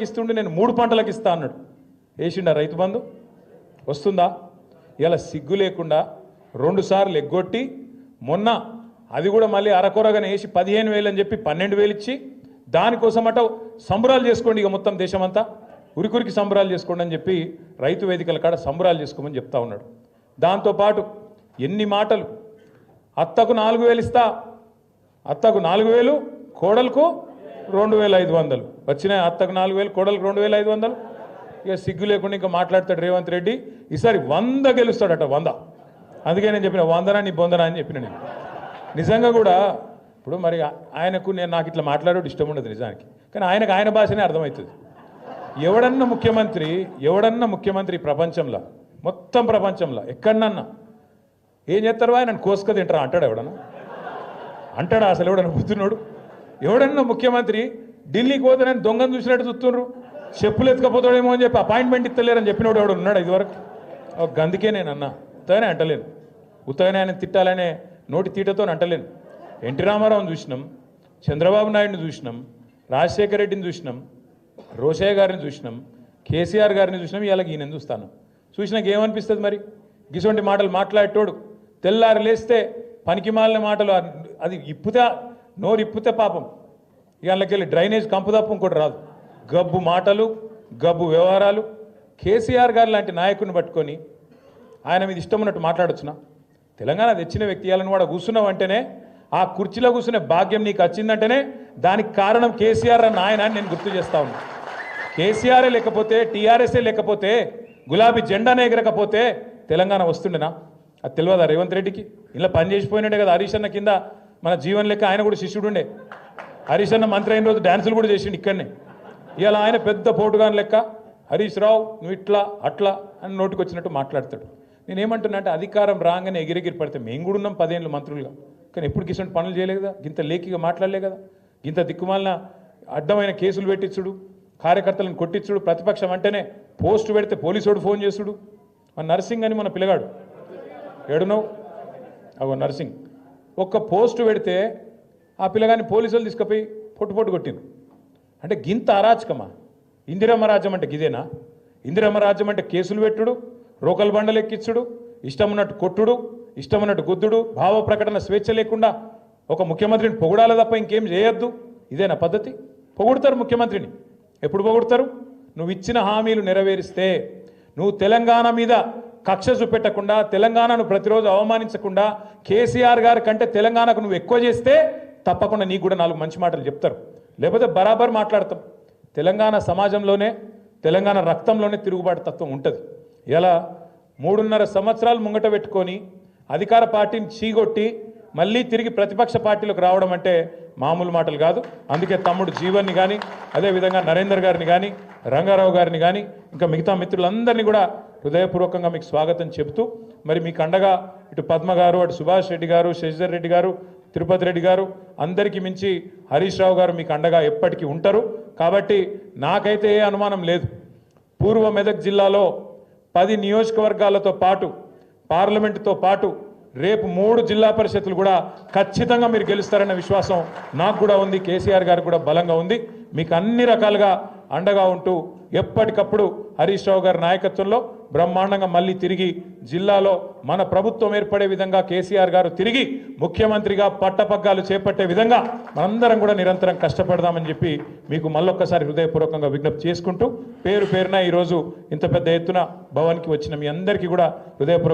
ఇస్తుండే నేను 3 పంటలకు ఇస్తా అన్నాడు. వేసిండా రైతు బంధు? వస్తుందా? ఇలా సిగ్గు లేకుండా 2 సార్లు ఎగ్గొట్టి మొన్న అది కూడా మళ్ళీ అరకొరగానే వేసి 15,000 అని చెప్పి 12,000 ఇచ్చి దానికోసం అట సంబరాలు చేసుకోండి, ఇక మొత్తం దేశమంతా ఉరికురికి సంబరాలు చేసుకోండి అని చెప్పి రైతు వేదికల కాడ సంబరాలు చేసుకోమని చెప్తా ఉన్నాడు. దాంతోపాటు ఎన్ని మాటలు, అత్తకు 4,000 ఇస్తా, అత్తకు 4,000, కోడలకు 2,500 వచ్చినాయి. అత్తకు 4,000, కోడలకు 2,500. ఇక సిగ్గు లేకుండా ఇంకా మాట్లాడతాడు రేవంత్ రెడ్డి. ఈసారి 100 గెలుస్తాడట, 100. అందుకే నేను చెప్పిన 100 నీ బొందనా అని చెప్పిన నేను. నిజంగా కూడా ఇప్పుడు మరి ఆయనకు నాకు ఇట్లా మాట్లాడేది ఇష్టం ఉండదు నిజానికి, కానీ ఆయన భాషనే అర్థమవుతుంది. ఎవడన్నా ముఖ్యమంత్రి ప్రపంచంలో, మొత్తం ప్రపంచంలో ఎక్కడన్నా ఏం చేస్తారు? ఆయన కోసుక తింటారా అంటాడు? అంటాడా అసలు? ఎవడన్నా బుద్ధున్నాడు? ఎవడన్నా ముఖ్యమంత్రి ఢిల్లీకి పోతే నేను దొంగను చూసినట్టు చూస్తున్నారు, చెప్పులు ఎత్తుకపోతాడేమో అని చెప్పి అపాయింట్మెంట్ ఇస్తలేరని చెప్పినోడు ఎవడు ఉన్నాడు ఇదివరకు? అందుకే నేను అన్నా, ఉత్తగానే అంటలేను, ఉత్తగానే ఆయన తిట్టాలనే నోటి తీటతో అంటలేను. ఎన్టీ రామారావుని చూసినాం, చంద్రబాబు నాయుడిని చూసినాం, రాజశేఖర రెడ్డిని చూసినాం, రోషయ్య గారిని చూసినాం, కేసీఆర్ గారిని చూసినాం, ఇలాగ ఈయన చూస్తాను. చూసినాక ఏమనిపిస్తుంది మరి? గిసొంటి మాటలు మాట్లాడేటోడు తెల్లారి లేస్తే పనికి మాలిన మాటలు, అది ఇప్పుతే నోరు ఇప్పుతే పాపం ఇళ్ళకెళ్ళి డ్రైనేజ్ కంపు తప్ప ఇంకోటి రాదు. గబ్బు మాటలు, గబ్బు వ్యవహారాలు. కేసీఆర్ గారు లాంటి నాయకుడిని పట్టుకొని ఆయన మీద ఇష్టం ఉన్నట్టు మాట్లాడొచ్చునా? తెలంగాణ తెచ్చిన వ్యక్తి ఇవాళ కూడా కూర్చున్నావు అంటేనే, ఆ కుర్చీలో కూర్చునే భాగ్యం నీకు వచ్చిందంటేనే దానికి కారణం కేసీఆర్ అన్న ఆయన అని నేను గుర్తు చేస్తా ఉన్నా. కేసీఆరే లేకపోతే, టీఆర్ఎస్ఏ లేకపోతే, గులాబీ జెండానే ఎగరకపోతే తెలంగాణ వస్తుండేనా? అది తెలియదా రేవంత్ రెడ్డికి? ఇలా పనిచేసిపోయినట్టే కదా హరీష్ అన్న కింద మన జీవన్ లెక్క ఆయన కూడా శిష్యుడు ఉండే. హరీష్ అన్న మంత్రి అయిన రోజు డ్యాన్సులు కూడా చేసిండు ఇక్కడనే. ఇవాళ ఆయన పెద్ద పోటుగాని లెక్క హరీష్ రావు నువ్వు ఇట్లా అట్లా అని నోటికి వచ్చినట్టు మాట్లాడతాడు. నేనేమంటున్నా అంటే అధికారం రాగానే ఎగిరెగిరి పడితే మేము కూడా ఉన్నాం 10 ఏళ్ళు మంత్రులుగా, కానీ ఎప్పుడు కిసంటి పనులు చేయలే కదా, గింత లేఖిగా మాట్లాడలే కదా, గింత దిక్కుమాలిన అడ్డమైన కేసులు పెట్టించుడు, కార్యకర్తలను కొట్టించుడు, ప్రతిపక్షం అంటేనే పోస్టు పెడితే పోలీసుడు ఫోన్ చేసుడు. మన నర్సింగ్ అని మన పిల్లగాడు ఏడునవు అగో నర్సింగ్ ఒక్క పోస్టు పెడితే ఆ పిల్లగాని పోలీసులు తీసుకుపోయి పొట్టు కొట్టింది. అంటే గింత అరాచకమా? ఇందిరమ్మ రాజ్యం అంటే గిదేనా? ఇందిరమ్మ రాజ్యం అంటే కేసులు పెట్టుడు, రోకల్ బండలు ఎక్కించుడు, ఇష్టం ఉన్నట్టు కొట్టుడు, ఇష్టం ఉన్నట్టు గుద్దుడు, భావ ప్రకటన స్వేచ్ఛ లేకుండా ఒక ముఖ్యమంత్రిని పొగుడాలి తప్ప ఇంకేం చేయొద్దు. ఇదేనా పద్ధతి? పొగుడతారు ముఖ్యమంత్రిని. ఎప్పుడు పొగుడతారు? నువ్వు ఇచ్చిన హామీలు నెరవేరిస్తే, నువ్వు తెలంగాణ మీద కక్ష చూపెట్టకుండా, తెలంగాణను ప్రతిరోజు అవమానించకుండా, కేసీఆర్ గారి కంటే తెలంగాణకు నువ్వు ఎక్కువ చేస్తే తప్పకుండా నీకు కూడా 4 మంచి మాటలు చెప్తారు. లేకపోతే బరాబర్ మాట్లాడతాం. తెలంగాణ సమాజంలోనే, తెలంగాణ రక్తంలోనే తిరుగుబాటు తత్వం ఉంటుంది. ఇలా 3.5 సంవత్సరాలు ముంగట పెట్టుకొని అధికార పార్టీని చీగొట్టి మళ్ళీ తిరిగి ప్రతిపక్ష పార్టీలకు రావడం అంటే మామూలు మాటలు కాదు. అందుకే తమ్ముడు జీవన్ని కానీ, అదేవిధంగా నరేందర్ గారిని కానీ, రంగారావు గారిని కానీ, ఇంకా మిగతా మిత్రులందరినీ కూడా హృదయపూర్వకంగా మీకు స్వాగతం చెబుతూ, మరి మీకు అండగా ఇటు పద్మ గారు, అటు సుభాష్ రెడ్డి గారు, శశిధర్ రెడ్డి గారు, తిరుపతి రెడ్డి గారు, అందరికీ మించి హరీష్ రావు గారు మీకు అండగా ఎప్పటికీ ఉంటారు. కాబట్టి నాకైతే ఏ అనుమానం లేదు, పూర్వ మెదక్ జిల్లాలో 10 నియోజకవర్గాలతో పాటు, పార్లమెంటుతో పాటు రేపు 3 జిల్లా పరిషత్తులు కూడా ఖచ్చితంగా మీరు గెలుస్తారన్న విశ్వాసం నాకు కూడా ఉంది, కేసీఆర్ గారు కూడా బలంగా ఉంది. మీకు అన్ని రకాలుగా అండగా ఉంటూ ఎప్పటికప్పుడు హరీష్ రావు గారి నాయకత్వంలో బ్రహ్మాండంగా మళ్ళీ తిరిగి జిల్లాలో మన ప్రభుత్వం ఏర్పడే విధంగా కేసీఆర్ గారు తిరిగి ముఖ్యమంత్రిగా పట్టపగ్గాలు చేపట్టే విధంగా మనందరం కూడా నిరంతరం కష్టపడదామని చెప్పి మీకు మళ్ళొక్కసారి హృదయపూర్వకంగా విజ్ఞప్తి చేసుకుంటూ, పేరున ఈరోజు ఇంత పెద్ద ఎత్తున భవన్కి వచ్చిన మీ అందరికీ కూడా హృదయపూర్వక